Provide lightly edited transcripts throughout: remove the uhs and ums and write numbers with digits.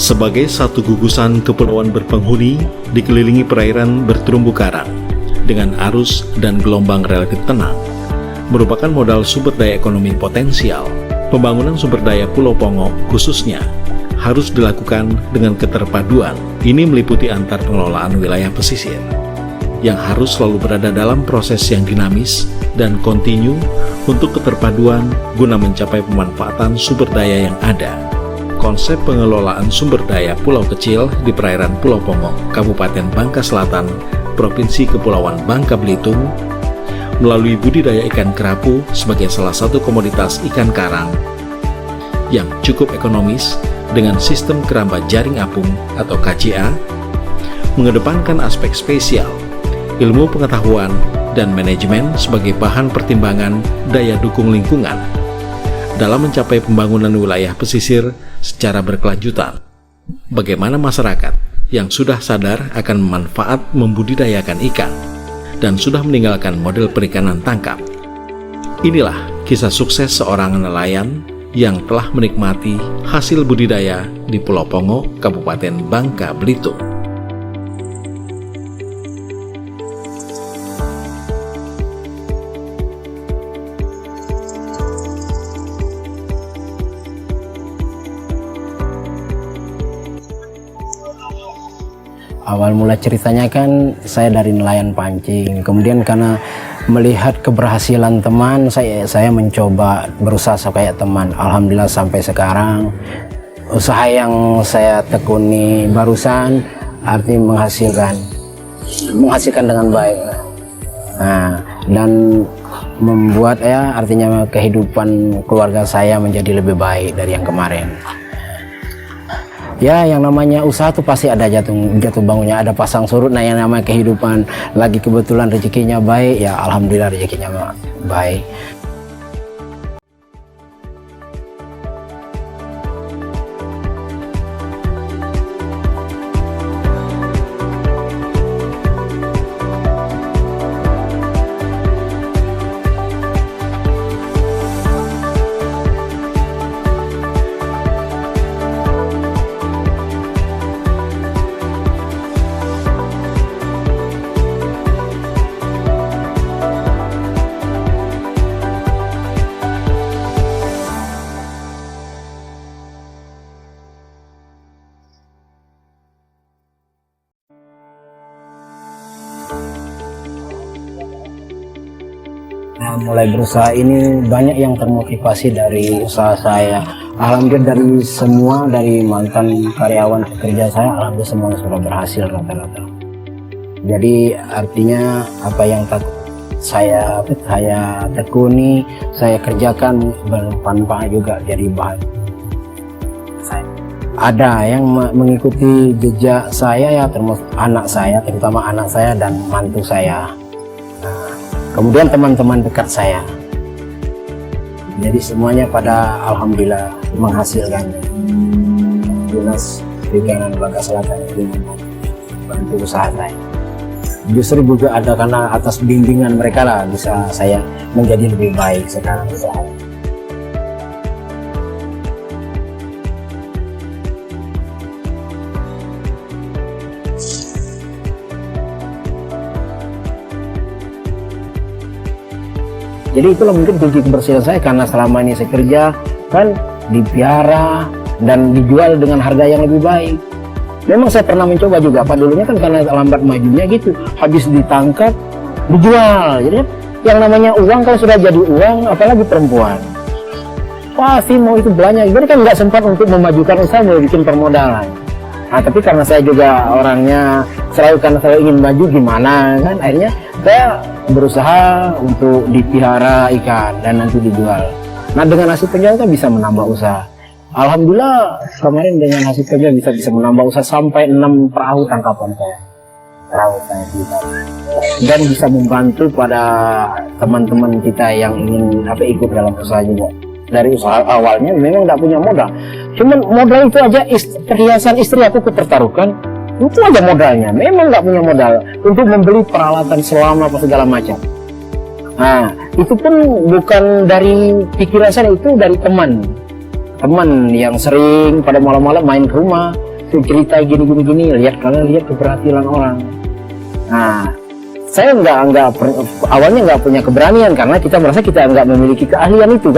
Sebagai satu gugusan kepulauan berpenghuni dikelilingi perairan berterumbu karang dengan arus dan gelombang relatif tenang, merupakan modal sumber daya ekonomi potensial. Pembangunan sumber daya Pulau Pongo khususnya harus dilakukan dengan keterpaduan. Ini meliputi antar pengelolaan wilayah pesisir yang harus selalu berada dalam proses yang dinamis dan kontinu untuk keterpaduan guna mencapai pemanfaatan sumber daya yang ada. Konsep pengelolaan sumber daya pulau kecil di perairan Pulau Pongo, Kabupaten Bangka Selatan, Provinsi Kepulauan Bangka Belitung, melalui budidaya ikan kerapu sebagai salah satu komoditas ikan karang yang cukup ekonomis dengan sistem keramba jaring apung atau KJA, mengedepankan aspek spesial, ilmu pengetahuan, dan manajemen sebagai bahan pertimbangan daya dukung lingkungan dalam mencapai pembangunan wilayah pesisir secara berkelanjutan. Bagaimana masyarakat yang sudah sadar akan manfaat membudidayakan ikan dan sudah meninggalkan model perikanan tangkap. Inilah kisah sukses seorang nelayan yang telah menikmati hasil budidaya di Pulau Pongo, Kabupaten Bangka Belitung. Awal mula ceritanya kan saya dari nelayan pancing, kemudian karena melihat keberhasilan teman, saya mencoba berusaha kayak teman. Alhamdulillah sampai sekarang usaha yang saya tekuni barusan artinya menghasilkan dengan baik. Nah, dan membuat artinya kehidupan keluarga saya menjadi lebih baik dari yang kemarin. Ya, yang namanya usaha tuh pasti ada jatuh bangunnya, ada pasang surut. Nah, yang namanya kehidupan lagi kebetulan rezekinya baik, ya alhamdulillah rezekinya baik. Nah, mulai berusaha ini banyak yang termotivasi dari usaha saya. Alhamdulillah dari mantan karyawan pekerja saya, alhamdulillah semuanya sudah berhasil rata-rata. Jadi artinya apa yang saya tekuni, saya kerjakan bermanfaat juga jadi bahan. Ada yang mengikuti jejak saya ya, termasuk anak saya, terutama anak saya dan mantu saya. Kemudian teman-teman dekat saya. Jadi semuanya pada alhamdulillah menghasilkan. Dinas Perikanan Bangka Selatan itu membantu usaha saya. Justru juga ada karena atas bimbingan mereka lah bisa saya menjadi lebih baik sekarang usaha. Jadi itulah mungkin kunci kebersihan saya, karena selama ini saya kerja kan dipelihara dan dijual dengan harga yang lebih baik. Memang saya pernah mencoba juga, Pak, dulunya kan karena lambat majunya gitu, habis ditangkap dijual. Jadi yang namanya uang kalau sudah jadi uang, apalagi perempuan pasti mau itu belanja. Jadi kan nggak sempat untuk memajukan usaha, mau bikin permodalan. Nah, tapi karena saya juga orangnya selalu ingin maju, gimana kan, akhirnya saya berusaha untuk dipelihara ikan dan nanti dijual. Nah, dengan hasil penjualan kan bisa menambah usaha. Alhamdulillah kemarin dengan hasil penjualan bisa menambah usaha sampai 6 perahu tangkapan saya. Dan bisa membantu pada teman-teman kita yang ingin ikut dalam usaha juga. Dari usaha awalnya memang tidak punya modal. Cuman modal itu aja, perhiasan istri aku kupertaruhkan. Itu aja modalnya, memang nggak punya modal untuk membeli peralatan selam apa segala macam. Nah, itu pun bukan dari pikiran saya, itu dari teman yang sering pada malam-malam main ke rumah. begitu cerita gini, lihat kalian lihat keberhasilan orang. Nah, saya awalnya nggak punya keberanian karena kita merasa kita nggak memiliki keahlian itu.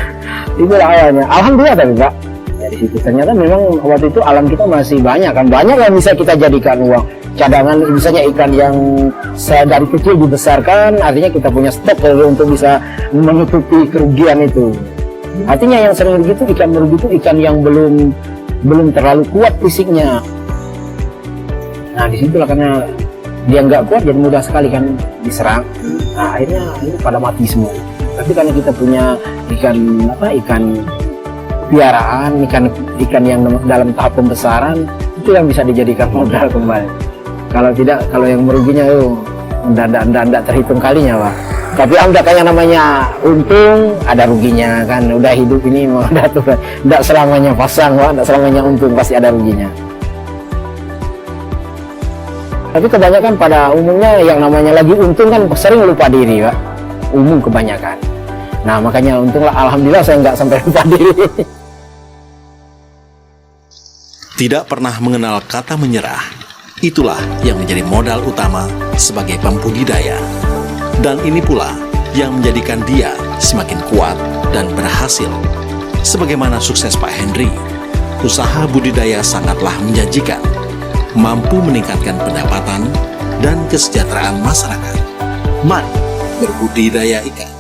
Itulah awalnya. Alhamdulillah tapi Pak, dari situ ternyata memang waktu itu alam kita masih banyak yang bisa kita jadikan uang cadangan. Misalnya ikan yang saya dari kecil dibesarkan, artinya kita punya stok untuk bisa menutupi kerugian itu. Artinya yang sering begitu ikan merugi itu ikan yang belum terlalu kuat fisiknya. Nah disitulah karena dia nggak kuat jadi mudah sekali kan diserang. Nah akhirnya ini pada mati semua. Tapi karena kita punya ikan piaraan, ikan yang dalam tahap pembesaran, itu yang bisa dijadikan modal kembali. Kalau tidak, kalau yang meruginya tidak terhitung kalinya Pak. Tapi kayak namanya untung ada ruginya kan. Udah hidup ini mau tidak selamanya pasang Pak, tidak selamanya untung, pasti ada ruginya. Tapi kebanyakan pada umumnya yang namanya lagi untung kan sering lupa diri Pak. Umum kebanyakan. Nah makanya untunglah, alhamdulillah saya nggak sampai lupa diri. Tidak pernah mengenal kata menyerah, itulah yang menjadi modal utama sebagai pembudidaya. Dan ini pula yang menjadikan dia semakin kuat dan berhasil. Sebagaimana sukses Pak Henry, usaha budidaya sangatlah menjanjikan, mampu meningkatkan pendapatan dan kesejahteraan masyarakat. Mari berbudidaya ikan.